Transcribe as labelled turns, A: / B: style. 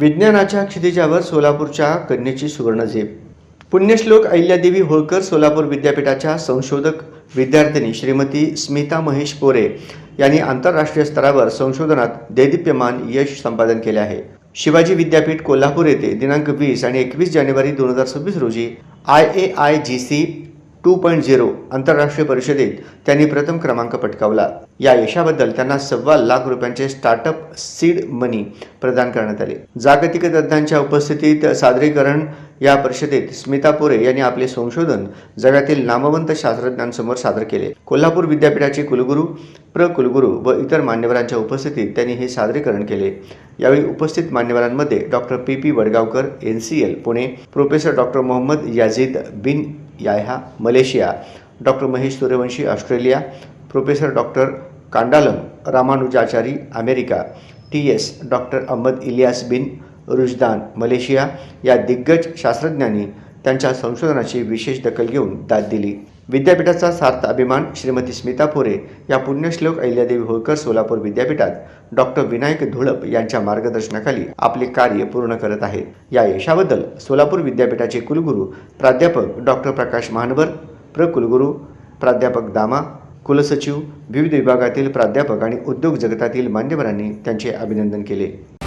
A: विज्ञानाच्या क्षितिजावर सोलापूरच्या कन्येची सुवर्णझेप. पुण्यश्लोक अहिल्यादेवी होळकर सोलापूर विद्यापीठाच्या संशोधक विद्यार्थिनी श्रीमती स्मिता महेश पोरे यांनी आंतरराष्ट्रीय स्तरावर संशोधनात देदीप्यमान यश संपादन केले आहे. शिवाजी विद्यापीठ कोल्हापूर येथे दिनांक 20 आणि 21 जानेवारी 2026 रोजी IAIGC 2.0 आंतरराष्ट्रीय परिषदेत त्यांनी प्रथम क्रमांक पटकावला. या यशाबद्दल त्यांना ₹1,25,00,000 स्टार्टअप सीड मनी प्रदान करण्यात आले. जागतिक तज्ज्ञांच्या उपस्थितीत सादरीकरण या परिषदेत स्मिता पोरे यांनी आपले संशोधन जगातील नामवंत शास्त्रज्ञांसमोर सादर केले. कोल्हापूर विद्यापीठाचे कुलगुरू, कुलगुरू व इतर मान्यवरांच्या उपस्थितीत त्यांनी हे सादरीकरण केले. यावेळी उपस्थित मान्यवरांमध्ये doctor PP Vadgaonkar NCL Pune, professor doctor Mohammad Yazid bin Yahya Malaysia, doctor Mahesh Suryavanshi Australia, professor doctor Kandalam Ramanujachari America, TS doctor Ahmad Ilyas bin Rujdan Malaysia या दिग्गज शास्त्रज्ञांनी त्यांच्या संशोधनाची विशेष दखल घेऊन दाद दिली. विद्यापीठाचा सार्थ अभिमान श्रीमती स्मिता पोरे या पुण्यश्लोक अहिल्यादेवी होळकर सोलापूर विद्यापीठात डॉक्टर विनायक धुळप यांच्या मार्गदर्शनाखाली आपले कार्य पूर्ण करत आहेत. या यशाबद्दल सोलापूर विद्यापीठाचे कुलगुरू प्राध्यापक डॉक्टर प्रकाश महानवर, कुलगुरू प्राध्यापक दामा, कुलसचिव, विविध विभागातील प्राध्यापक आणि उद्योग जगतातील मान्यवरांनी त्यांचे अभिनंदन केले.